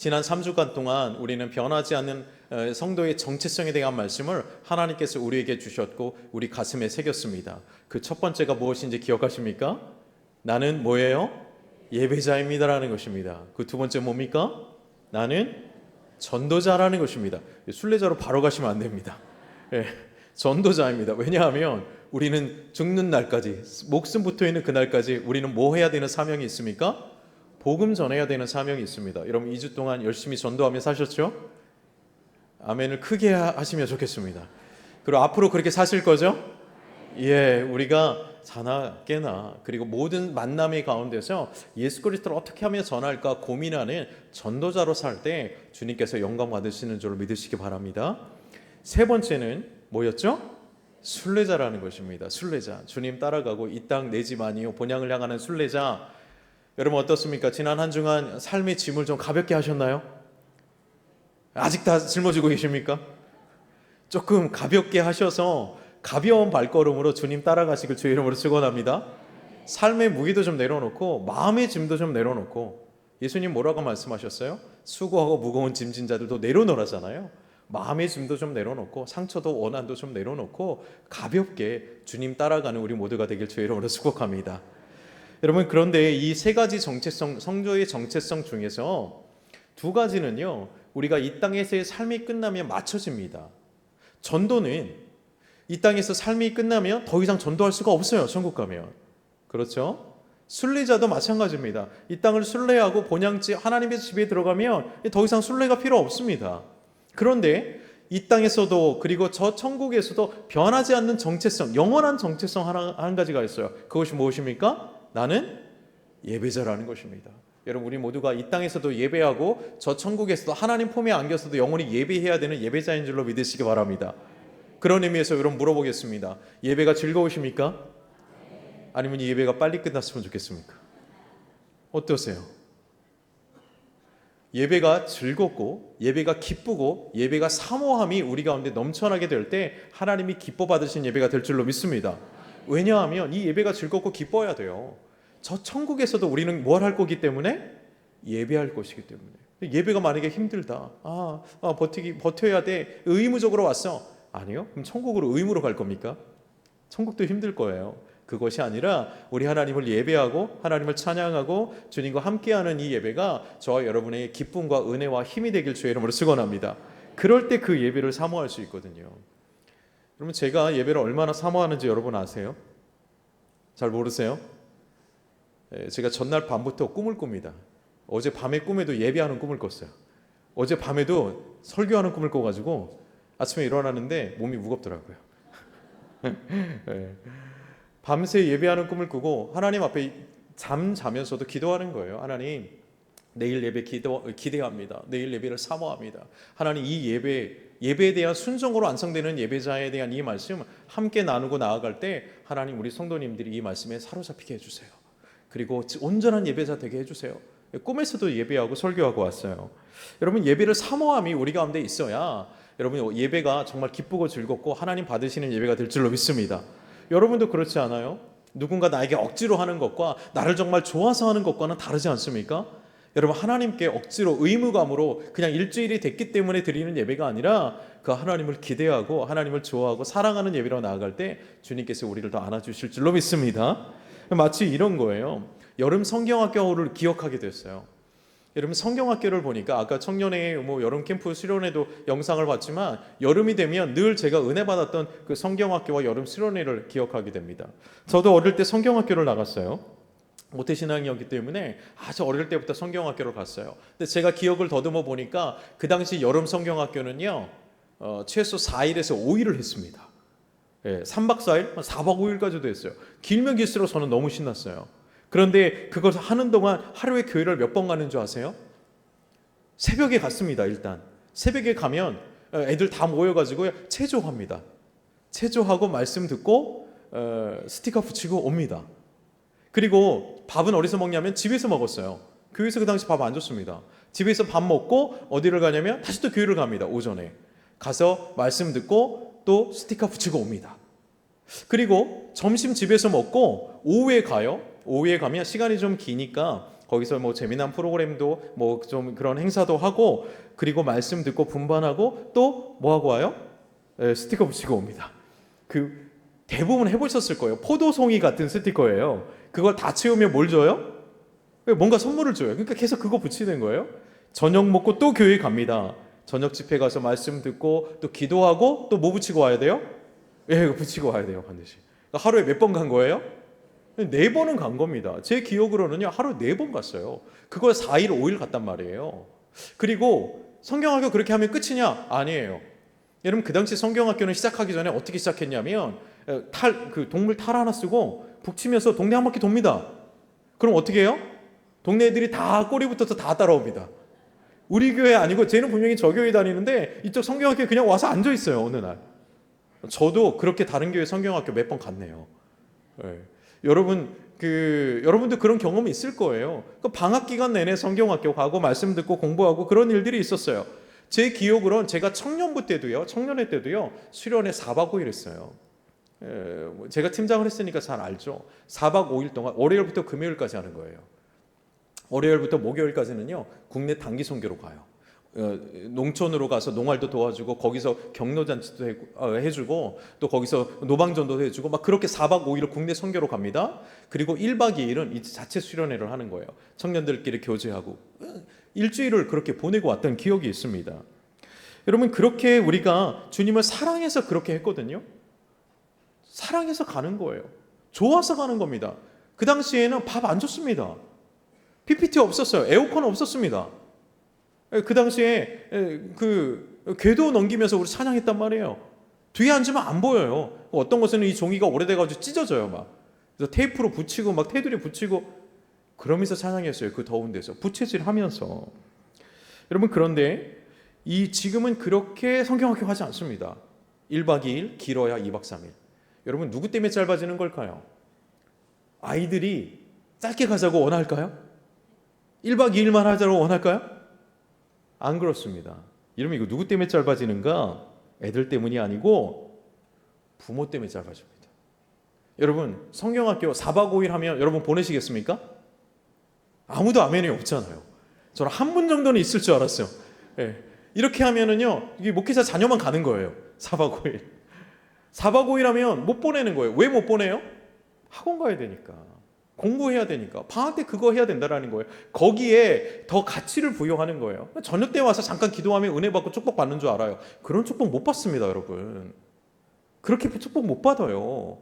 지난 3주간 동안 우리는 변하지 않는 성도의 정체성에 대한 말씀을 하나님께서 우리에게 주셨고 우리 가슴에 새겼습니다. 그 첫 번째가 무엇인지 기억하십니까? 나는 뭐예요? 예배자입니다라는 것입니다. 그 두 번째 뭡니까? 나는 전도자라는 것입니다. 순례자로 바로 가시면 안 됩니다. 전도자입니다. 왜냐하면 우리는 죽는 날까지, 목숨 붙어 있는 그날까지 우리는 뭐 해야 되는 사명이 있습니까? 복음 전해야 되는 사명이 있습니다. 여러분 2주 동안 열심히 전도하며 사셨죠? 아멘을 크게 하시면 좋겠습니다. 그리고 앞으로 그렇게 사실 거죠? 예, 우리가 자나 깨나 그리고 모든 만남의 가운데서 예수 그리스도를 어떻게 하면 전할까 고민하는 전도자로 살 때 주님께서 영광 받으시는 줄로 믿으시기 바랍니다. 세 번째는 뭐였죠? 순례자라는 것입니다. 순례자, 주님 따라가고 이 땅 내 집 아니요 본향을 향하는 순례자. 여러분 어떻습니까? 지난 한 주간 삶의 짐을 좀 가볍게 하셨나요? 아직 다 짊어지고 계십니까? 조금 가볍게 하셔서 가벼운 발걸음으로 주님 따라가시길 주의 이름으로 축원합니다. 삶의 무게도 좀 내려놓고 마음의 짐도 좀 내려놓고, 예수님 뭐라고 말씀하셨어요? 수고하고 무거운 짐진 자들도 내려놓으라잖아요. 마음의 짐도 좀 내려놓고 상처도 원한도 좀 내려놓고 가볍게 주님 따라가는 우리 모두가 되길 주의 이름으로 축복합니다. 여러분 그런데 이 세 가지 정체성, 성도의 정체성 중에서 두 가지는요 우리가 이 땅에서의 삶이 끝나면 맞춰집니다. 전도는 이 땅에서 삶이 끝나면 더 이상 전도할 수가 없어요. 천국 가면. 그렇죠? 순례자도 마찬가지입니다. 이 땅을 순례하고 본향집 하나님의 집에 들어가면 더 이상 순례가 필요 없습니다. 그런데 이 땅에서도 그리고 저 천국에서도 변하지 않는 정체성, 영원한 정체성 한 가지가 있어요. 그것이 무엇입니까? 나는 예배자라는 것입니다. 여러분 우리 모두가 이 땅에서도 예배하고 저 천국에서도 하나님 품에 안겨서도 영원히 예배해야 되는 예배자인 줄로 믿으시기 바랍니다. 그런 의미에서 여러분 물어보겠습니다. 예배가 즐거우십니까? 아니면 이 예배가 빨리 끝났으면 좋겠습니까? 어떠세요? 예배가 즐겁고 예배가 기쁘고 예배가 사모함이 우리 가운데 넘쳐나게 될 때 하나님이 기뻐 받으신 예배가 될 줄로 믿습니다. 왜냐하면 이 예배가 즐겁고 기뻐야 돼요. 저 천국에서도 우리는 뭘 할 거기 때문에? 예배할 것이기 때문에. 예배가 만약에 힘들다. 버텨야 돼. 의무적으로 왔어. 아니요. 그럼 천국으로 의무로 갈 겁니까? 천국도 힘들 거예요. 그것이 아니라 우리 하나님을 예배하고 하나님을 찬양하고 주님과 함께하는 이 예배가 저와 여러분의 기쁨과 은혜와 힘이 되길 주의 이름으로 축원합니다. 그럴 때 그 예배를 사모할 수 있거든요. 여러분 제가 예배를 얼마나 사모하는지 여러분 아세요? 잘 모르세요? 제가 전날 밤부터 꿈을 꿉니다. 어제 밤에 꿈에도 예배하는 꿈을 꿨어요. 어제 밤에도 설교하는 꿈을 꿔가지고 아침에 일어나는데 몸이 무겁더라고요. 밤새 예배하는 꿈을 꾸고 하나님 앞에 잠자면서도 기도하는 거예요. 하나님 내일 예배 기대합니다. 내일 예배를 사모합니다. 하나님 이 예배에 대한 순종으로 완성되는 예배자에 대한 이 말씀 함께 나누고 나아갈 때 하나님 우리 성도님들이 이 말씀에 사로잡히게 해주세요. 그리고 온전한 예배자 되게 해주세요. 꿈에서도 예배하고 설교하고 왔어요. 여러분 예배를 사모함이 우리 가운데 있어야 여러분 예배가 정말 기쁘고 즐겁고 하나님 받으시는 예배가 될 줄로 믿습니다. 여러분도 그렇지 않아요? 누군가 나에게 억지로 하는 것과 나를 정말 좋아서 하는 것과는 다르지 않습니까? 여러분 하나님께 억지로 의무감으로 그냥 일주일이 됐기 때문에 드리는 예배가 아니라 그 하나님을 기대하고 하나님을 좋아하고 사랑하는 예배로 나아갈 때 주님께서 우리를 더 안아주실 줄로 믿습니다. 마치 이런 거예요. 여름 성경학교를 기억하게 됐어요. 여러분 성경학교를 보니까 아까 청년회 여름 캠프 수련회도 영상을 봤지만 여름이 되면 늘 제가 은혜 받았던 그 성경학교와 여름 수련회를 기억하게 됩니다. 저도 어릴 때 성경학교를 나갔어요. 모태신앙이었기 때문에 아주 어릴 때부터 성경학교를 갔어요. 근데 제가 기억을 더듬어 보니까 그 당시 여름 성경학교는요 최소 4일에서 5일을 했습니다. 3박 4일, 4박 5일까지도 했어요. 길면 길수록 저는 너무 신났어요. 그런데 그걸 하는 동안 하루에 교회를 몇 번 가는 줄 아세요? 새벽에 갔습니다. 일단 새벽에 가면 애들 다 모여가지고 체조합니다. 체조하고 말씀 듣고 스티커 붙이고 옵니다. 그리고 밥은 어디서 먹냐면 집에서 먹었어요. 교회에서 그 당시 밥 안 줬습니다. 집에서 밥 먹고 어디를 가냐면 다시 또 교회를 갑니다. 오전에 가서 말씀 듣고 또 스티커 붙이고 옵니다. 그리고 점심 집에서 먹고 오후에 가요. 오후에 가면 시간이 좀 기니까 거기서 뭐 재미난 프로그램도 뭐 좀 그런 행사도 하고, 그리고 말씀 듣고 분반하고 또 뭐 하고 와요? 스티커 붙이고 옵니다. 그 대부분 해보셨을 거예요. 포도송이 같은 스티커예요. 그걸 다 채우면 뭘 줘요? 뭔가 선물을 줘요. 그러니까 계속 그거 붙이는 거예요. 저녁 먹고 또 교회 갑니다. 저녁 집회 가서 말씀 듣고 또 기도하고 또 뭐 붙이고 와야 돼요? 이거 붙이고 와야 돼요, 반드시. 그러니까 하루에 몇 번 간 거예요? 4번은 간 겁니다. 제 기억으로는요, 하루 4번 갔어요. 그걸 4일, 5일 갔단 말이에요. 그리고 성경학교 그렇게 하면 끝이냐? 아니에요. 여러분, 그 당시 성경학교는 시작하기 전에 어떻게 시작했냐면, 동물 탈 하나 쓰고 북치면서 동네 한 바퀴 돕니다. 그럼 어떻게 해요? 동네 애들이 다 꼬리부터 다 따라옵니다. 우리 교회 아니고, 쟤는 분명히 저 교회 다니는데 이쪽 성경학교에 그냥 와서 앉아 있어요, 어느 날. 저도 그렇게 다른 교회 성경학교 몇 번 갔네요. 여러분도 그런 경험이 있을 거예요. 방학 기간 내내 성경학교 가고 말씀 듣고 공부하고 그런 일들이 있었어요. 제 기억으로는 제가 청년회 때도요, 수련회 4박 5일 했어요. 제가 팀장을 했으니까 잘 알죠. 4박 5일 동안 월요일부터 금요일까지 하는 거예요. 월요일부터 목요일까지는요, 국내 단기 선교로 가요. 농촌으로 가서 농활도 도와주고, 거기서 경로잔치도 해주고, 또 거기서 노방전도 해주고, 막 그렇게 4박 5일을 국내 선교로 갑니다. 그리고 1박 2일은 이 자체 수련회를 하는 거예요. 청년들끼리 교제하고 일주일을 그렇게 보내고 왔던 기억이 있습니다. 여러분, 그렇게 우리가 주님을 사랑해서 그렇게 했거든요. 사랑해서 가는 거예요. 좋아서 가는 겁니다. 그 당시에는 밥 안 줬습니다. PPT 없었어요. 에어컨 없었습니다. 그 당시에 궤도 넘기면서 우리 찬양했단 말이에요. 뒤에 앉으면 안 보여요. 어떤 곳에는 이 종이가 오래돼가지고 찢어져요, 막. 그래서 테이프로 붙이고 막 테두리 붙이고 그러면서 찬양했어요. 그 더운 데서 부채질하면서. 여러분, 그런데 지금은 그렇게 성경학교 하지 않습니다. 1박 2일, 길어야 2박 3일. 여러분, 누구 때문에 짧아지는 걸까요? 아이들이 짧게 가자고 원할까요? 1박 2일만 하자고 원할까요? 안 그렇습니다. 여러분, 이거 누구 때문에 짧아지는가? 애들 때문이 아니고 부모 때문에 짧아집니다. 여러분, 성경학교 4박 5일 하면 여러분 보내시겠습니까? 아무도 아멘이 없잖아요. 저는 한 분 정도는 있을 줄 알았어요. 이렇게 하면은요, 이게 목회자 자녀만 가는 거예요. 4박 5일. 4박 5일 하면 못 보내는 거예요. 왜 못 보내요? 학원 가야 되니까. 공부해야 되니까. 방학 때 그거 해야 된다라는 거예요. 거기에 더 가치를 부여하는 거예요. 저녁 때 와서 잠깐 기도하면 은혜 받고 축복 받는 줄 알아요. 그런 축복 못 받습니다, 여러분. 그렇게 축복 못 받아요.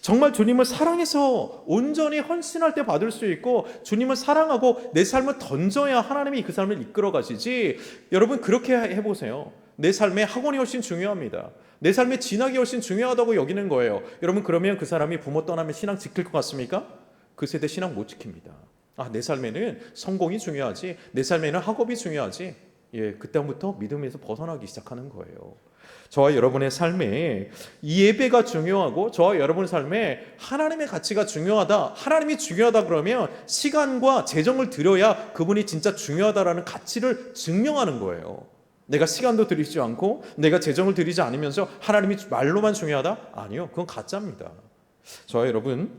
정말 주님을 사랑해서 온전히 헌신할 때 받을 수 있고, 주님을 사랑하고 내 삶을 던져야 하나님이 그 삶을 이끌어 가시지. 여러분, 그렇게 해보세요. 내 삶의 학원이 훨씬 중요합니다. 내 삶의 진학이 훨씬 중요하다고 여기는 거예요. 여러분, 그러면 그 사람이 부모 떠나면 신앙 지킬 것 같습니까? 그 세대 신앙 못 지킵니다. 내 삶에는 성공이 중요하지, 내 삶에는 학업이 중요하지. 그때부터 믿음에서 벗어나기 시작하는 거예요. 저와 여러분의 삶에 이 예배가 중요하고, 저와 여러분의 삶에 하나님의 가치가 중요하다, 하나님이 중요하다 그러면 시간과 재정을 들여야 그분이 진짜 중요하다라는 가치를 증명하는 거예요. 내가 시간도 들이지 않고 내가 재정을 들이지 않으면서 하나님이 말로만 중요하다? 아니요, 그건 가짜입니다. 저와 여러분,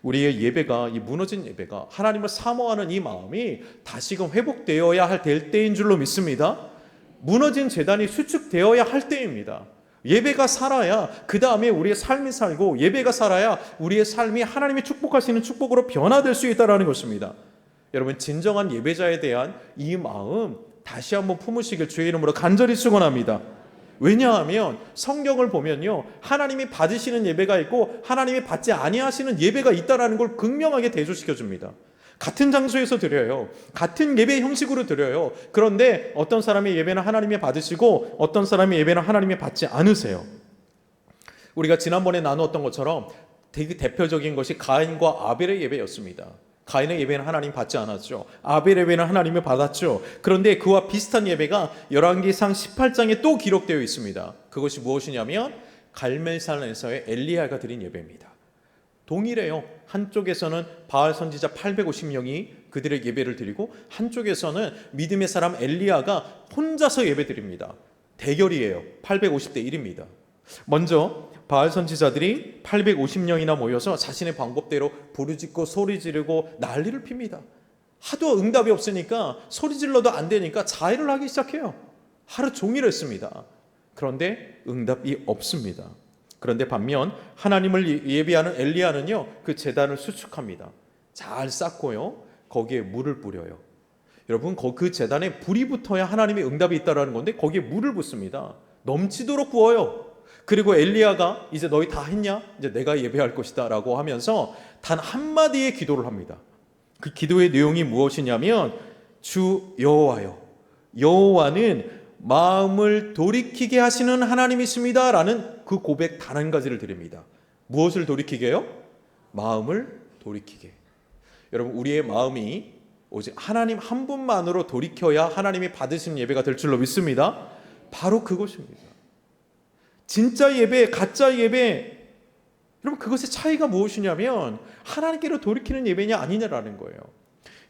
우리의 예배가, 이 무너진 예배가, 하나님을 사모하는 이 마음이 다시금 회복되어야 할 때인 줄로 믿습니다. 무너진 재단이 수축되어야 할 때입니다. 예배가 살아야 그 다음에 우리의 삶이 살고, 예배가 살아야 우리의 삶이 하나님이 축복하시는 축복으로 변화될 수 있다는 것입니다. 여러분, 진정한 예배자에 대한 이 마음 다시 한번 품으시길 주의 이름으로 간절히 축원합니다. 왜냐하면 성경을 보면요, 하나님이 받으시는 예배가 있고 하나님이 받지 아니하시는 예배가 있다는 걸 극명하게 대조시켜 줍니다. 같은 장소에서 드려요. 같은 예배 형식으로 드려요. 그런데 어떤 사람의 예배는 하나님이 받으시고 어떤 사람의 예배는 하나님이 받지 않으세요. 우리가 지난번에 나누었던 것처럼 되게 대표적인 것이 가인과 아벨의 예배였습니다. 가인의 예배는 하나님 받지 않았죠. 아벨의 예배는 하나님이 받았죠. 그런데 그와 비슷한 예배가 열왕기상 18장에 또 기록되어 있습니다. 그것이 무엇이냐면 갈멜산에서의 엘리야가 드린 예배입니다. 동일해요. 한쪽에서는 바알 선지자 850명이 그들의 예배를 드리고, 한쪽에서는 믿음의 사람 엘리야가 혼자서 예배 드립니다. 대결이에요. 850대 1입니다. 먼저 바알 선지자들이 850명이나 모여서 자신의 방법대로 부르짖고 소리 지르고 난리를 핍니다. 하도 응답이 없으니까 소리 질러도 안 되니까 자해를 하기 시작해요. 하루 종일 했습니다. 그런데 응답이 없습니다. 그런데 반면 하나님을 예비하는 엘리야는요, 그 제단을 수축합니다. 잘 쌓고요, 거기에 물을 뿌려요. 여러분, 그 제단에 불이 붙어야 하나님의 응답이 있다라는 건데 거기에 물을 붓습니다. 넘치도록 부어요. 그리고 엘리야가 이제 너희 다 했냐? 이제 내가 예배할 것이다 라고 하면서 단 한마디의 기도를 합니다. 그 기도의 내용이 무엇이냐면, 주 여호와여, 여호와는 마음을 돌이키게 하시는 하나님이십니다 라는 그 고백 단 한 가지를 드립니다. 무엇을 돌이키게요? 마음을 돌이키게. 여러분, 우리의 마음이 오직 하나님 한 분만으로 돌이켜야 하나님이 받으시는 예배가 될 줄로 믿습니다. 바로 그것입니다. 진짜 예배, 가짜 예배, 여러분, 그것의 차이가 무엇이냐면 하나님께로 돌이키는 예배냐 아니냐라는 거예요.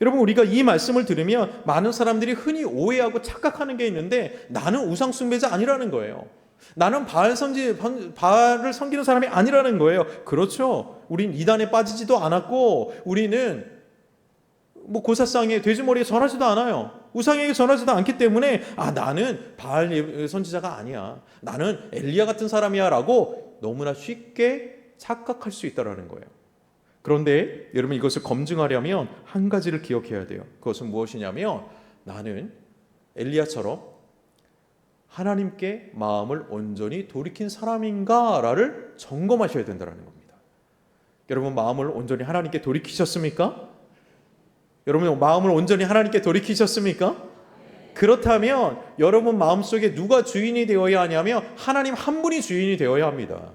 여러분, 우리가 이 말씀을 들으면 많은 사람들이 흔히 오해하고 착각하는 게 있는데, 나는 우상 숭배자 아니라는 거예요. 나는 바알을 섬기는 사람이 아니라는 거예요. 그렇죠. 우린 이단에 빠지지도 않았고, 우리는 고사상에 돼지머리에 절하지도 않아요. 우상에게 절하지도 않기 때문에 나는 바알 선지자가 아니야, 나는 엘리야 같은 사람이야 라고 너무나 쉽게 착각할 수 있다는 거예요. 그런데 여러분, 이것을 검증하려면 한 가지를 기억해야 돼요. 그것은 무엇이냐면, 나는 엘리야처럼 하나님께 마음을 온전히 돌이킨 사람인가를 점검하셔야 된다는 겁니다. 여러분, 마음을 온전히 하나님께 돌이키셨습니까? 여러분, 마음을 온전히 하나님께 돌이키셨습니까? 그렇다면 여러분 마음속에 누가 주인이 되어야 하냐면 하나님 한 분이 주인이 되어야 합니다.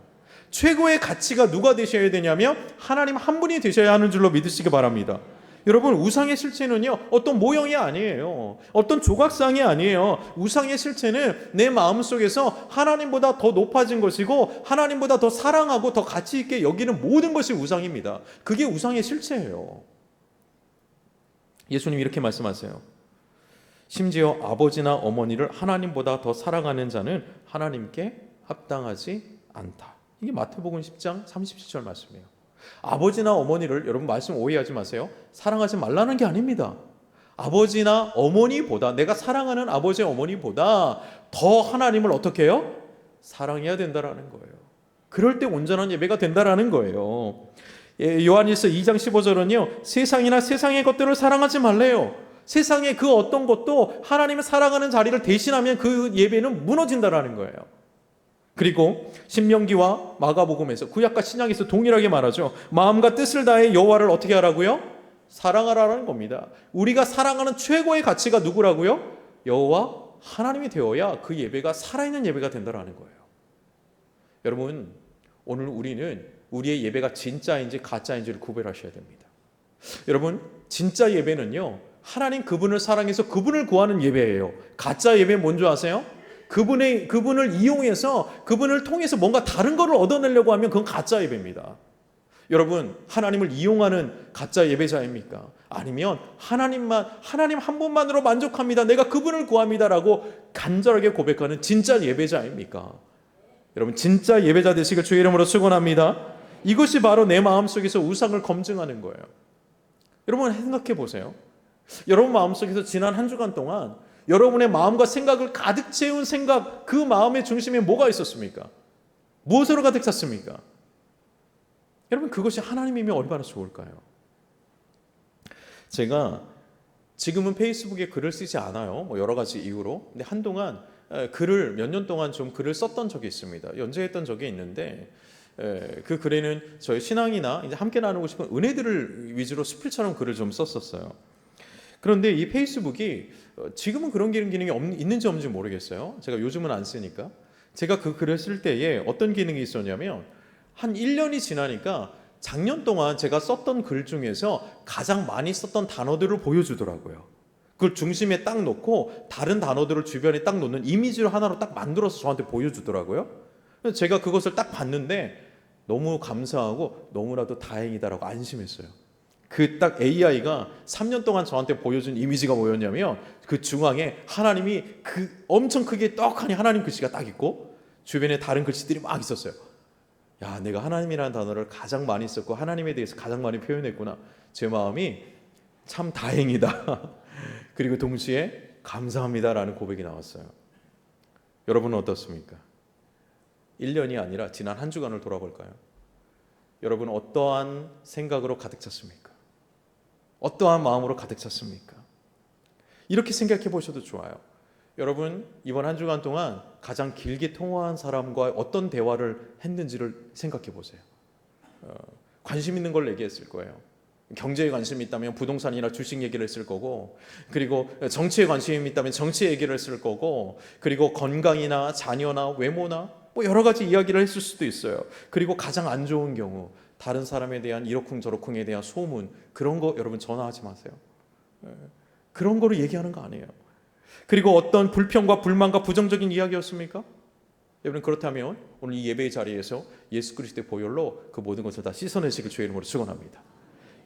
최고의 가치가 누가 되셔야 되냐면 하나님 한 분이 되셔야 하는 줄로 믿으시기 바랍니다. 여러분, 우상의 실체는요, 어떤 모형이 아니에요. 어떤 조각상이 아니에요. 우상의 실체는 내 마음속에서 하나님보다 더 높아진 것이고 하나님보다 더 사랑하고 더 가치 있게 여기는 모든 것이 우상입니다. 그게 우상의 실체예요. 예수님 이렇게 말씀하세요. 심지어 아버지나 어머니를 하나님보다 더 사랑하는 자는 하나님께 합당하지 않다. 이게 마태복음 10장 37절 말씀이에요. 아버지나 어머니를, 여러분 말씀 오해하지 마세요, 사랑하지 말라는 게 아닙니다. 아버지나 어머니보다, 내가 사랑하는 아버지 어머니보다 더 하나님을 어떻게 해요? 사랑해야 된다라는 거예요. 그럴 때 온전한 예배가 된다라는 거예요. 요한일서 2장 15절은요, 세상이나 세상의 것들을 사랑하지 말래요. 세상의 그 어떤 것도 하나님을 사랑하는 자리를 대신하면 그 예배는 무너진다라는 거예요. 그리고 신명기와 마가복음에서, 구약과 신약에서 동일하게 말하죠. 마음과 뜻을 다해 여호와를 어떻게 하라고요? 사랑하라는 겁니다. 우리가 사랑하는 최고의 가치가 누구라고요? 여호와 하나님이 되어야 그 예배가 살아있는 예배가 된다라는 거예요. 여러분, 오늘 우리는 우리의 예배가 진짜인지 가짜인지를 구별하셔야 됩니다. 여러분, 진짜 예배는요, 하나님 그분을 사랑해서 그분을 구하는 예배예요. 가짜 예배는 뭔지 아세요? 그분을 이용해서, 그분을 통해서 뭔가 다른 것을 얻어내려고 하면 그건 가짜 예배입니다. 여러분, 하나님을 이용하는 가짜 예배자입니까? 아니면 하나님 한 분만으로 만족합니다, 내가 그분을 구합니다라고 간절하게 고백하는 진짜 예배자입니까? 여러분, 진짜 예배자 되시길 주의 이름으로 축원합니다. 이것이 바로 내 마음속에서 우상을 검증하는 거예요. 여러분, 생각해 보세요. 여러분 마음속에서 지난 한 주간 동안 여러분의 마음과 생각을 가득 채운 생각, 그 마음의 중심에 뭐가 있었습니까? 무엇으로 가득 찼습니까? 여러분, 그것이 하나님이면 얼마나 좋을까요? 제가 지금은 페이스북에 글을 쓰지 않아요. 여러 가지 이유로. 근데 한동안 글을, 몇 년 동안 좀 글을 썼던 적이 있습니다. 연재했던 적이 있는데, 그 글에는 저희 신앙이나 이제 함께 나누고 싶은 은혜들을 위주로 수필처럼 글을 좀 썼었어요. 그런데 이 페이스북이 지금은 그런 기능이 있는지 없는지 모르겠어요. 제가 요즘은 안 쓰니까. 제가 그 글을 쓸 때에 어떤 기능이 있었냐면, 한 1년이 지나니까 작년 동안 제가 썼던 글 중에서 가장 많이 썼던 단어들을 보여주더라고요. 그걸 중심에 딱 놓고 다른 단어들을 주변에 딱 놓는 이미지를 하나로 딱 만들어서 저한테 보여주더라고요. 그래서 제가 그것을 딱 봤는데 너무 감사하고 너무나도 다행이다라고 안심했어요. 그 딱 AI가 3년 동안 저한테 보여준 이미지가 뭐였냐면, 그 중앙에 하나님이 그 엄청 크게 떡하니 하나님 글씨가 딱 있고 주변에 다른 글씨들이 막 있었어요. 야, 내가 하나님이라는 단어를 가장 많이 썼고 하나님에 대해서 가장 많이 표현했구나. 제 마음이 참 다행이다. 그리고 동시에 감사합니다라는 고백이 나왔어요. 여러분은 어떻습니까? 1년이 아니라 지난 한 주간을 돌아볼까요? 여러분 어떠한 생각으로 가득 찼습니까? 어떠한 마음으로 가득 찼습니까? 이렇게 생각해 보셔도 좋아요. 여러분 이번 한 주간 동안 가장 길게 통화한 사람과 어떤 대화를 했는지를 생각해 보세요. 관심 있는 걸 얘기했을 거예요. 경제에 관심이 있다면 부동산이나 주식 얘기를 했을 거고, 그리고 정치에 관심이 있다면 정치 얘기를 했을 거고, 그리고 건강이나 자녀나 외모나 뭐 여러 가지 이야기를 했을 수도 있어요. 그리고 가장 안 좋은 경우 다른 사람에 대한 이러쿵저러쿵에 대한 소문, 그런 거 여러분 전화하지 마세요. 그런 거로 얘기하는 거 아니에요. 그리고 어떤 불평과 불만과 부정적인 이야기였습니까? 여러분 그렇다면 오늘 이 예배의 자리에서 예수 그리스도의 보혈로 그 모든 것을 다 씻어내시길 주의 이름으로 축원합니다.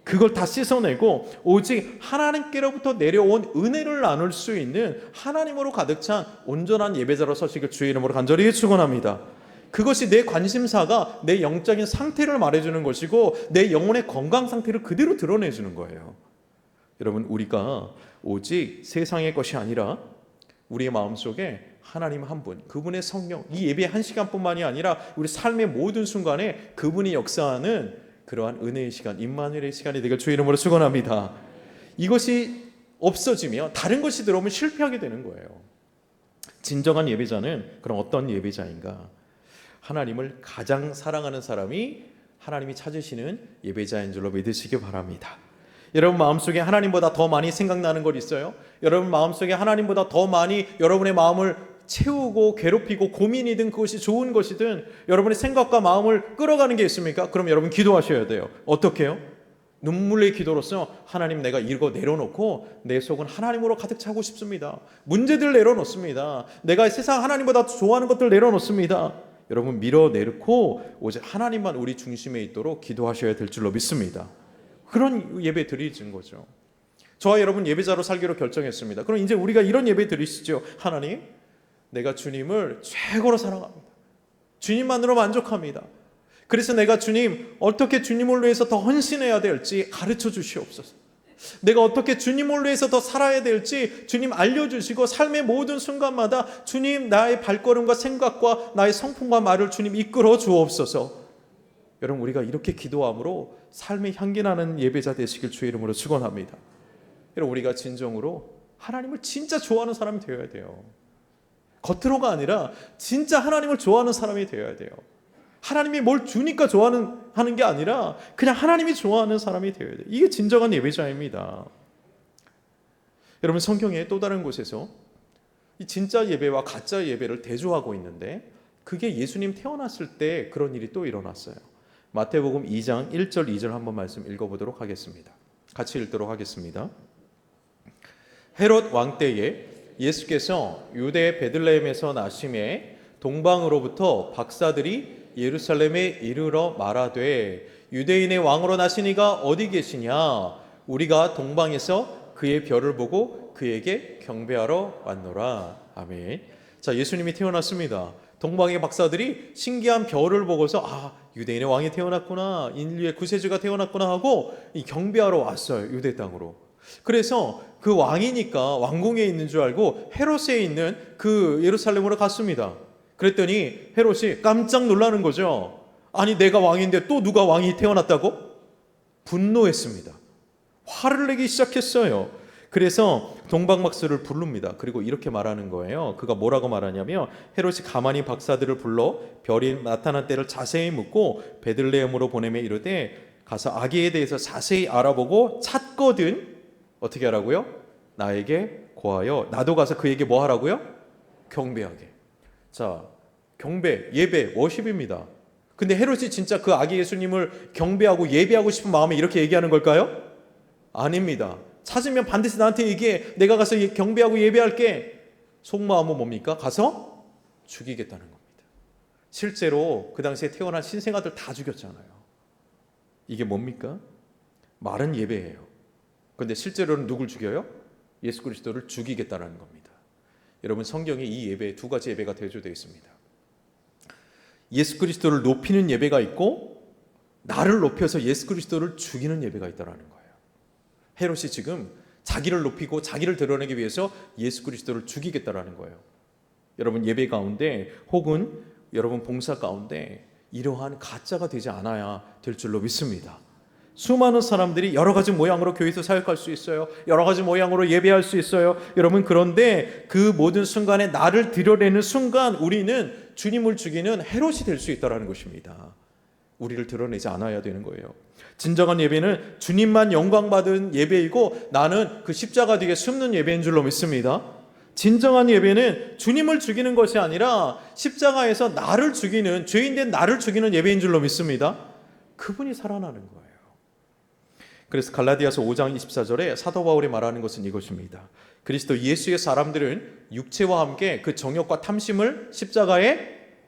그걸 다 씻어내고 오직 하나님께로부터 내려온 은혜를 나눌 수 있는 하나님으로 가득 찬 온전한 예배자로 서시길 주의 이름으로 간절히 축원합니다. 그것이 내 관심사가 내 영적인 상태를 말해주는 것이고 내 영혼의 건강 상태를 그대로 드러내주는 거예요. 여러분 우리가 오직 세상의 것이 아니라 우리의 마음속에 하나님 한 분, 그분의 성령, 이 예배 한 시간뿐만이 아니라 우리 삶의 모든 순간에 그분이 역사하는 그러한 은혜의 시간, 임마누엘의 시간이 되길 주의 이름으로 축원합니다. 이것이 없어지면 다른 것이 들어오면 실패하게 되는 거예요. 진정한 예배자는 그럼 어떤 예배자인가? 하나님을 가장 사랑하는 사람이 하나님이 찾으시는 예배자인 줄로 믿으시기 바랍니다. 여러분 마음속에 하나님보다 더 많이 생각나는 것 있어요? 여러분 마음속에 하나님보다 더 많이 여러분의 마음을 채우고 괴롭히고 고민이든 그것이 좋은 것이든 여러분의 생각과 마음을 끌어가는 게 있습니까? 그럼 여러분 기도하셔야 돼요. 어떻게 해요? 눈물의 기도로서 하나님 내가 이거 내려놓고 내 속은 하나님으로 가득 차고 싶습니다. 문제들 내려놓습니다. 내가 세상 하나님보다 좋아하는 것들 내려놓습니다. 여러분 밀어내놓고 오직 하나님만 우리 중심에 있도록 기도하셔야 될 줄로 믿습니다. 그런 예배 드리는 거죠. 저와 여러분 예배자로 살기로 결정했습니다. 그럼 이제 우리가 이런 예배 드리시죠. 하나님, 내가 주님을 최고로 사랑합니다. 주님만으로 만족합니다. 그래서 내가 주님, 어떻게 주님을 위해서 더 헌신해야 될지 가르쳐 주시옵소서. 내가 어떻게 주님을 위해서 더 살아야 될지 주님 알려주시고 삶의 모든 순간마다 주님 나의 발걸음과 생각과 나의 성품과 말을 주님 이끌어 주옵소서. 여러분 우리가 이렇게 기도함으로 삶의 향기 나는 예배자 되시길 주의 이름으로 축원합니다. 여러분 우리가 진정으로 하나님을 진짜 좋아하는 사람이 되어야 돼요. 겉으로가 아니라 진짜 하나님을 좋아하는 사람이 되어야 돼요. 하나님이 뭘 주니까 하는 게 아니라 그냥 하나님이 좋아하는 사람이 되어야 돼요. 이게 진정한 예배자입니다. 여러분 성경의 또 다른 곳에서 이 진짜 예배와 가짜 예배를 대조하고 있는데 그게 예수님 태어났을 때 그런 일이 또 일어났어요. 마태복음 2장 1절 2절 한번 말씀 읽어보도록 하겠습니다. 같이 읽도록 하겠습니다. 헤롯 왕 때에 예수께서 유대 베들레헴에서 나심에 동방으로부터 박사들이 예루살렘에 이르러 말하되 유대인의 왕으로 나시니가 어디 계시냐? 우리가 동방에서 그의 별을 보고 그에게 경배하러 왔노라. 아멘. 자, 예수님이 태어났습니다. 동방의 박사들이 신기한 별을 보고서 유대인의 왕이 태어났구나, 인류의 구세주가 태어났구나 하고 경배하러 왔어요. 유대 땅으로. 그래서 그 왕이니까 왕궁에 있는 줄 알고 헤롯에 있는 그 예루살렘으로 갔습니다. 그랬더니 헤롯이 깜짝 놀라는 거죠. 아니 내가 왕인데 또 누가 왕이 태어났다고? 분노했습니다. 화를 내기 시작했어요. 그래서 동방박사를 부릅니다. 그리고 이렇게 말하는 거예요. 그가 뭐라고 말하냐면 헤롯이 가만히 박사들을 불러 별이 나타난 때를 자세히 묻고 베들레헴으로 보내며 이르되 가서 아기에 대해서 자세히 알아보고 찾거든 어떻게 하라고요? 나에게 고하여 나도 가서 그에게 뭐 하라고요? 경배하게. 자, 경배, 예배, 워십입니다. 근데 헤롯이 진짜 그 아기 예수님을 경배하고 예배하고 싶은 마음에 이렇게 얘기하는 걸까요? 아닙니다. 찾으면 반드시 나한테 얘기해. 내가 가서 경배하고 예배할게. 속마음은 뭡니까? 가서 죽이겠다는 겁니다. 실제로 그 당시에 태어난 신생아들 다 죽였잖아요. 이게 뭡니까? 말은 예배예요. 그런데 실제로는 누굴 죽여요? 예수 그리스도를 죽이겠다는 겁니다. 여러분 성경에 이 예배에 두 가지 예배가 대조되어 있습니다. 예수 그리스도를 높이는 예배가 있고 나를 높여서 예수 그리스도를 죽이는 예배가 있다는 거예요. 헤롯이 지금 자기를 높이고 자기를 드러내기 위해서 예수 그리스도를 죽이겠다라는 거예요. 여러분 예배 가운데 혹은 여러분 봉사 가운데 이러한 가짜가 되지 않아야 될 줄로 믿습니다. 수많은 사람들이 여러 가지 모양으로 교회에서 사역할 수 있어요. 여러 가지 모양으로 예배할 수 있어요. 여러분 그런데 그 모든 순간에 나를 드러내는 순간 우리는 주님을 죽이는 헤롯이 될 수 있다는 것입니다. 우리를 드러내지 않아야 되는 거예요. 진정한 예배는 주님만 영광받은 예배이고 나는 그 십자가 뒤에 숨는 예배인 줄로 믿습니다. 진정한 예배는 주님을 죽이는 것이 아니라 십자가에서 나를 죽이는, 죄인된 나를 죽이는 예배인 줄로 믿습니다. 그분이 살아나는 거예요. 그래서 갈라디아서 5장 24절에 사도 바울이 말하는 것은 이것입니다. 그리스도 예수의 사람들은 육체와 함께 그 정욕과 탐심을 십자가에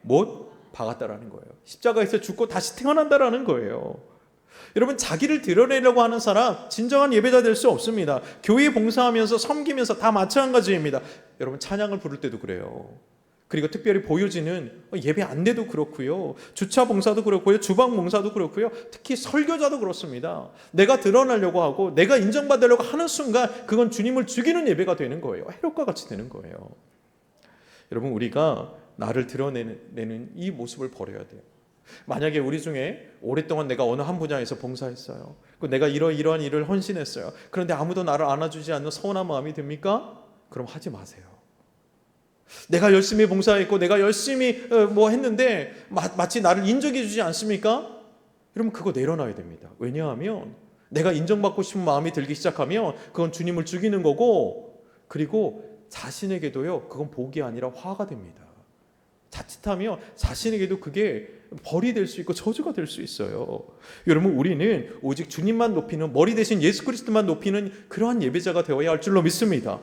못 박았다라는 거예요. 십자가에서 죽고 다시 태어난다라는 거예요. 여러분 자기를 드러내려고 하는 사람 진정한 예배자 될 수 없습니다. 교회 봉사하면서 섬기면서 다 마찬가지입니다. 여러분 찬양을 부를 때도 그래요. 그리고 특별히 보여지는 예배 안내도 그렇고요. 주차 봉사도 그렇고요. 주방 봉사도 그렇고요. 특히 설교자도 그렇습니다. 내가 드러나려고 하고 내가 인정받으려고 하는 순간 그건 주님을 죽이는 예배가 되는 거예요. 헤롯과 같이 되는 거예요. 여러분 우리가 나를 드러내는 이 모습을 버려야 돼요. 만약에 우리 중에 오랫동안 내가 어느 한 분야에서 봉사했어요. 내가 이러이러한 일을 헌신했어요. 그런데 아무도 나를 안아주지 않는 서운한 마음이 듭니까? 그럼 하지 마세요. 내가 열심히 봉사했고 내가 열심히 뭐 했는데 마치 나를 인정해 주지 않습니까? 여러분 그거 내려놔야 됩니다. 왜냐하면 내가 인정받고 싶은 마음이 들기 시작하면 그건 주님을 죽이는 거고 그리고 자신에게도요 그건 복이 아니라 화가 됩니다. 자칫하면 자신에게도 그게 벌이 될 수 있고 저주가 될 수 있어요. 여러분 우리는 오직 주님만 높이는 머리 대신 예수 그리스도만 높이는 그러한 예배자가 되어야 할 줄로 믿습니다.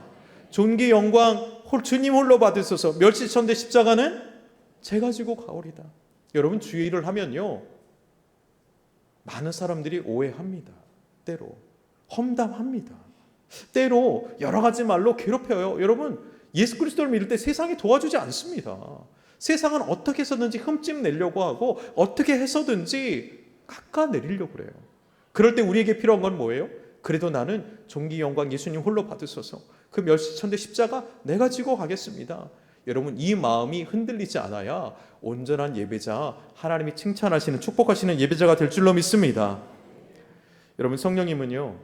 존귀 영광 주님 홀로 받으소서 멸시천대 십자가는 제가 지고 가오리다. 여러분 주의 일을 하면요 많은 사람들이 오해합니다. 때로 험담합니다. 때로 여러 가지 말로 괴롭혀요. 여러분 예수 그리스도를 믿을 때 세상이 도와주지 않습니다. 세상은 어떻게 해서든지 흠집 내려고 하고 어떻게 해서든지 깎아내리려고 그래요. 그럴 때 우리에게 필요한 건 뭐예요? 그래도 나는 존귀 영광 예수님 홀로 받으소서 그 멸시천대 십자가 내가 지고 가겠습니다. 여러분 이 마음이 흔들리지 않아야 온전한 예배자 하나님이 칭찬하시는 축복하시는 예배자가 될 줄로 믿습니다. 여러분 성령님은요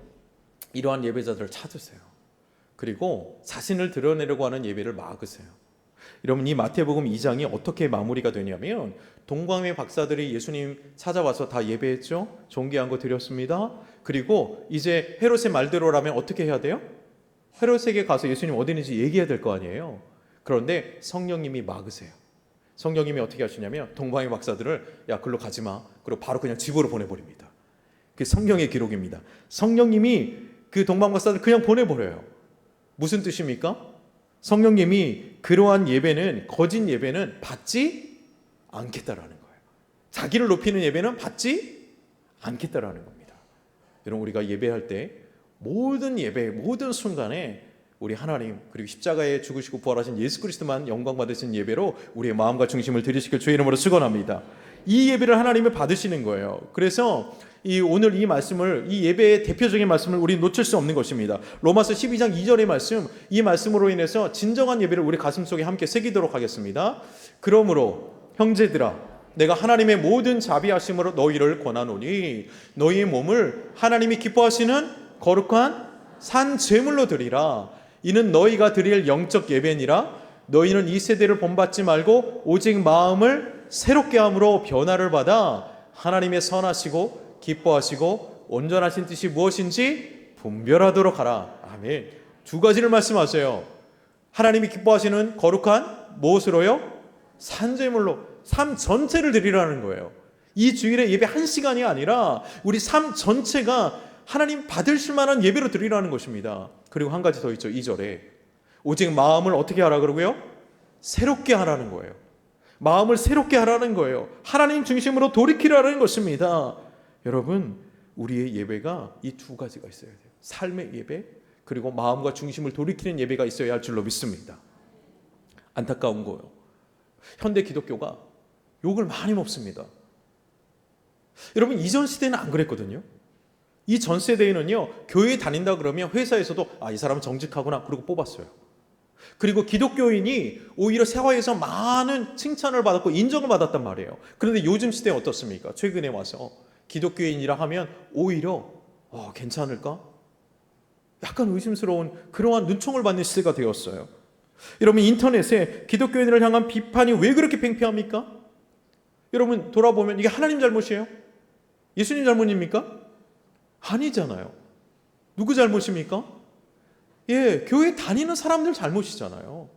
이러한 예배자들을 찾으세요. 그리고 자신을 드러내려고 하는 예배를 막으세요. 여러분 이 마태복음 2장이 어떻게 마무리가 되냐면 동광회 박사들이 예수님 찾아와서 다 예배했죠. 존귀한 거 드렸습니다. 그리고 이제 헤롯의 말대로라면 어떻게 해야 돼요? 헤롯에게 가서 예수님 어디 있는지 얘기해야 될 거 아니에요. 그런데 성령님이 막으세요. 성령님이 어떻게 하시냐면 동광회 박사들을 야 글로 가지 마. 그리고 바로 그냥 집으로 보내버립니다. 그게 성경의 기록입니다. 성령님이 그 동광 박사들 그냥 보내버려요. 무슨 뜻입니까? 성령님이 그러한 예배는 거짓 예배는 받지 않겠다라는 거예요. 자기를 높이는 예배는 받지 않겠다라는 겁니다. 여러분 우리가 예배할 때 모든 예배 모든 순간에 우리 하나님 그리고 십자가에 죽으시고 부활하신 예수 그리스도만 영광 받으신 예배로 우리의 마음과 중심을 드리시길 주의 이름으로 축원합니다. 이 예배를 하나님이 받으시는 거예요. 그래서 오늘 이 말씀을 이 예배의 대표적인 말씀을 우리 놓칠 수 없는 것입니다. 로마서 12장 2절의 말씀 이 말씀으로 인해서 진정한 예배를 우리 가슴속에 함께 새기도록 하겠습니다. 그러므로 형제들아 내가 하나님의 모든 자비하심으로 너희를 권하노니 너희의 몸을 하나님이 기뻐하시는 거룩한 산 제물로 드리라. 이는 너희가 드릴 영적 예배니라. 너희는 이 세대를 본받지 말고 오직 마음을 새롭게 함으로 변화를 받아 하나님의 선하시고 기뻐하시고 온전하신 뜻이 무엇인지 분별하도록 하라. 아멘. 두 가지를 말씀하세요. 하나님이 기뻐하시는 거룩한 무엇으로요? 산제물로 삶 전체를 드리라는 거예요. 이 주일에 예배 1시간이 아니라 우리 삶 전체가 하나님 받으실 만한 예배로 드리라는 것입니다. 그리고 한 가지 더 있죠. 2절에 오직 마음을 어떻게 하라 그러고요? 새롭게 하라는 거예요. 마음을 새롭게 하라는 거예요. 하나님 중심으로 돌이키라는 것입니다. 여러분 우리의 예배가 이 두 가지가 있어야 돼요. 삶의 예배 그리고 마음과 중심을 돌이키는 예배가 있어야 할 줄로 믿습니다. 안타까운 거예요. 현대 기독교가 욕을 많이 먹습니다. 여러분 이전 시대는 안 그랬거든요. 이 전 세대에는요, 교회 다닌다 그러면 회사에서도 이 사람은 정직하구나 그러고 뽑았어요. 그리고 기독교인이 오히려 사회에서 많은 칭찬을 받았고 인정을 받았단 말이에요. 그런데 요즘 시대에 어떻습니까? 최근에 와서 기독교인이라 하면 오히려 괜찮을까? 약간 의심스러운 그러한 눈총을 받는 시대가 되었어요. 여러분, 인터넷에 기독교인을 향한 비판이 왜 그렇게 팽팽합니까? 여러분, 돌아보면 이게 하나님 잘못이에요? 예수님 잘못입니까? 아니잖아요. 누구 잘못입니까? 교회 다니는 사람들 잘못이잖아요.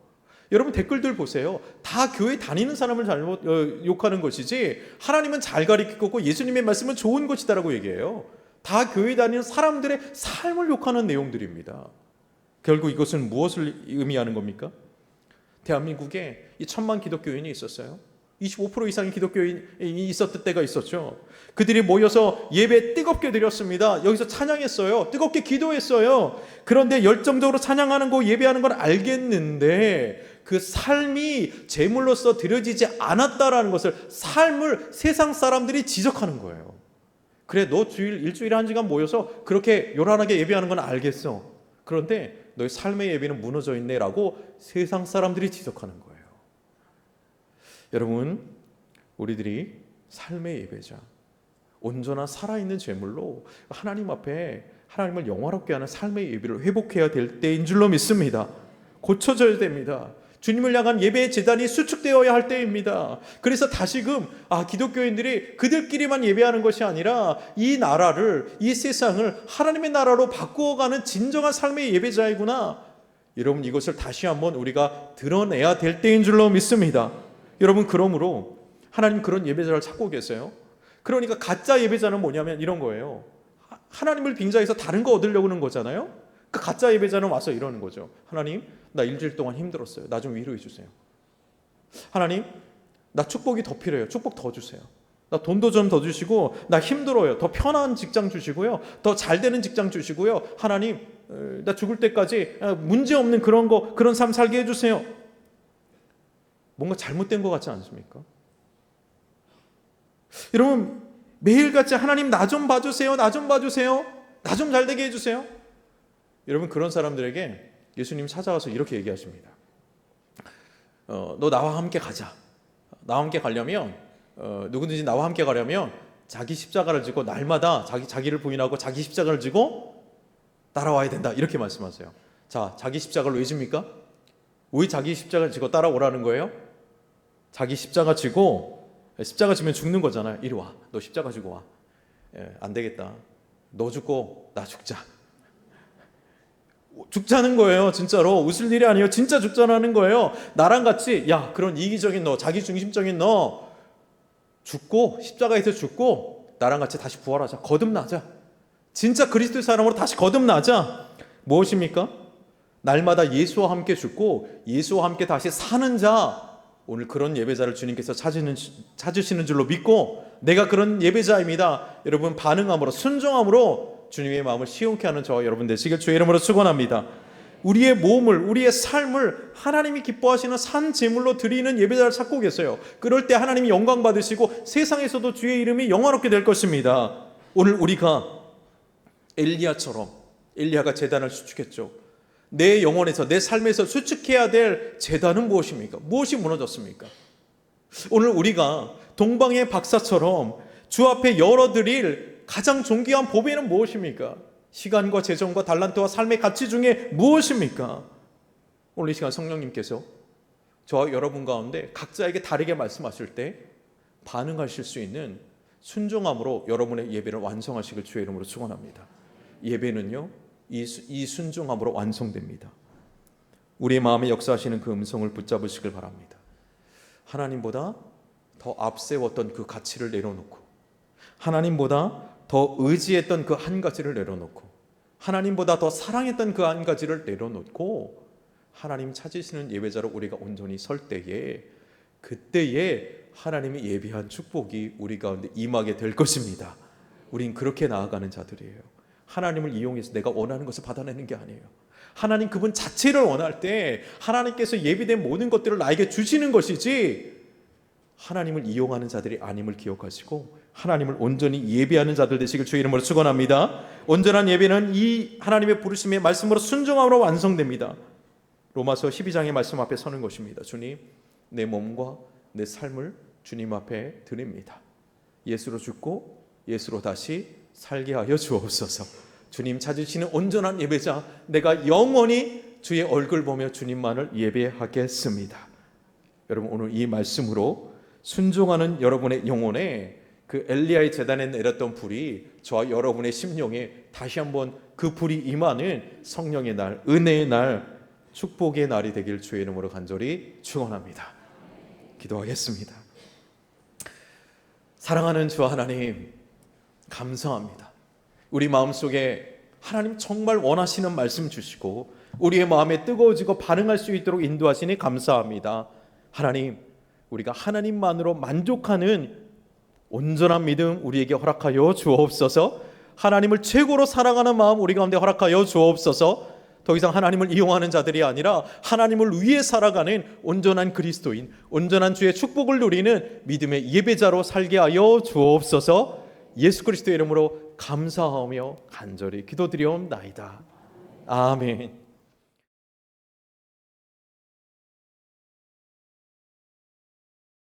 여러분, 댓글들 보세요. 다 교회 다니는 사람을 잘못 욕하는 것이지 하나님은 잘 가르치고 예수님의 말씀은 좋은 것이다라고 얘기해요. 다 교회 다니는 사람들의 삶을 욕하는 내용들입니다. 결국 이것은 무엇을 의미하는 겁니까? 대한민국에 1,000만 기독교인이 있었어요. 25% 이상의 기독교인이 있었던 때가 있었죠. 그들이 모여서 예배 뜨겁게 드렸습니다. 여기서 찬양했어요. 뜨겁게 기도했어요. 그런데 열정적으로 찬양하는 거 예배하는 건 알겠는데 그 삶이 제물로서 드려지지 않았다라는 것을, 삶을 세상 사람들이 지적하는 거예요. 그래, 너 일주일에 1시간 모여서 그렇게 요란하게 예배하는 건 알겠어. 그런데 너의 삶의 예배는 무너져 있네 라고 세상 사람들이 지적하는 거예요. 여러분, 우리들이 삶의 예배자, 온전한 살아있는 제물로 하나님 앞에 하나님을 영화롭게 하는 삶의 예배를 회복해야 될 때인 줄로 믿습니다. 고쳐져야 됩니다. 주님을 향한 예배의 재단이 수축되어야 할 때입니다. 그래서 다시금 기독교인들이 그들끼리만 예배하는 것이 아니라 이 나라를, 이 세상을 하나님의 나라로 바꾸어가는 진정한 삶의 예배자이구나, 여러분, 이것을 다시 한번 우리가 드러내야 될 때인 줄로 믿습니다. 여러분, 그러므로 하나님 그런 예배자를 찾고 계세요. 그러니까 가짜 예배자는 뭐냐면 이런 거예요. 하나님을 빙자해서 다른 거 얻으려고 하는 거잖아요. 그 가짜 예배자는 와서 이러는 거죠. 하나님, 나 일주일 동안 힘들었어요. 나 좀 위로해 주세요. 하나님, 나 축복이 더 필요해요. 축복 더 주세요. 나 돈도 좀 더 주시고, 나 힘들어요. 더 편한 직장 주시고요. 더 잘 되는 직장 주시고요. 하나님, 나 죽을 때까지 문제 없는 그런 삶 살게 해주세요. 뭔가 잘못된 것 같지 않습니까? 여러분, 매일같이 하나님 나 좀 봐주세요. 나 좀 봐주세요. 나 좀 잘되게 해주세요. 여러분, 그런 사람들에게 예수님 찾아와서 이렇게 얘기하십니다. 너 나와 함께 가자. 나와 함께 가려면 누구든지 나와 함께 가려면 자기 십자가를 지고 날마다 자기를 부인하고 자기 십자가를 지고 따라와야 된다. 이렇게 말씀하세요. 자, 자기 십자가를 왜 집니까? 왜 자기 십자가를 지고 따라오라는 거예요? 자기 십자가 지고, 십자가 지면 죽는 거잖아요. 이리 와. 너 십자가 지고 와. 안 되겠다. 너 죽고 나 죽자. 죽자는 거예요. 진짜로. 웃을 일이 아니에요. 진짜 죽자는 거예요. 나랑 같이 그런 이기적인 너, 자기중심적인 너 죽고, 십자가에서 죽고 나랑 같이 다시 부활하자. 거듭나자. 진짜 그리스도의 사람으로 다시 거듭나자. 무엇입니까? 날마다 예수와 함께 죽고 예수와 함께 다시 사는 자. 오늘 그런 예배자를 주님께서 찾으시는 줄로 믿고, 내가 그런 예배자입니다. 여러분, 반응함으로, 순종함으로 주님의 마음을 시원케 하는 저와 여러분 되시길 주의 이름으로 축원합니다. 우리의 몸을, 우리의 삶을 하나님이 기뻐하시는 산 제물로 드리는 예배자를 찾고 계세요. 그럴 때 하나님이 영광 받으시고 세상에서도 주의 이름이 영화롭게 될 것입니다. 오늘 우리가 엘리야처럼, 엘리야가 제단을 수축했죠. 내 영혼에서, 내 삶에서 수축해야 될 제단은 무엇입니까? 무엇이 무너졌습니까? 오늘 우리가 동방의 박사처럼 주 앞에 열어드릴 가장 존귀한 보배는 무엇입니까? 시간과 재정과 달란트와 삶의 가치 중에 무엇입니까? 오늘 이 시간 성령님께서 저와 여러분 가운데 각자에게 다르게 말씀하실 때 반응하실 수 있는 순종함으로 여러분의 예배를 완성하시길 주의 이름으로 축원합니다. 예배는요, 이 순종함으로 완성됩니다. 우리의 마음에 역사하시는 그 음성을 붙잡으시길 바랍니다. 하나님보다 더 앞세웠던 그 가치를 내려놓고, 하나님보다 더 의지했던 그 한 가지를 내려놓고, 하나님보다 더 사랑했던 그 한 가지를 내려놓고 하나님 찾으시는 예배자로 우리가 온전히 설 때에, 그때에 하나님이 예비한 축복이 우리 가운데 임하게 될 것입니다. 우린 그렇게 나아가는 자들이에요. 하나님을 이용해서 내가 원하는 것을 받아내는 게 아니에요. 하나님 그분 자체를 원할 때 하나님께서 예비된 모든 것들을 나에게 주시는 것이지, 하나님을 이용하는 자들이 아님을 기억하시고 하나님을 온전히 예배하는 자들 되시길 주의 이름으로 축원합니다. 온전한 예배는 이 하나님의 부르심의 말씀으로 순종함으로 완성됩니다. 로마서 12장의 말씀 앞에 서는 것입니다. 주님, 내 몸과 내 삶을 주님 앞에 드립니다. 예수로 죽고 예수로 다시 살게 하여 주옵소서. 주님 찾으시는 온전한 예배자, 내가 영원히 주의 얼굴 보며 주님만을 예배하겠습니다. 여러분, 오늘 이 말씀으로 순종하는 여러분의 영혼에 그 엘리야의 제단에 내렸던 불이 저와 여러분의 심령에 다시 한번 그 불이 임하는 성령의 날, 은혜의 날, 축복의 날이 되길 주의 이름으로 간절히 축원합니다. 기도하겠습니다. 사랑하는 주 하나님, 감사합니다. 우리 마음속에 하나님 정말 원하시는 말씀 주시고 우리의 마음에 뜨거워지고 반응할 수 있도록 인도하시니 감사합니다. 하나님, 우리가 하나님만으로 만족하는 온전한 믿음 우리에게 허락하여 주옵소서. 하나님을 최고로 사랑하는 마음 우리 가운데 허락하여 주옵소서. 더 이상 하나님을 이용하는 자들이 아니라 하나님을 위해 살아가는 온전한 그리스도인, 온전한 주의 축복을 누리는 믿음의 예배자로 살게 하여 주옵소서. 예수 그리스도의 이름으로 감사하며 간절히 기도드리옵나이다. 아멘.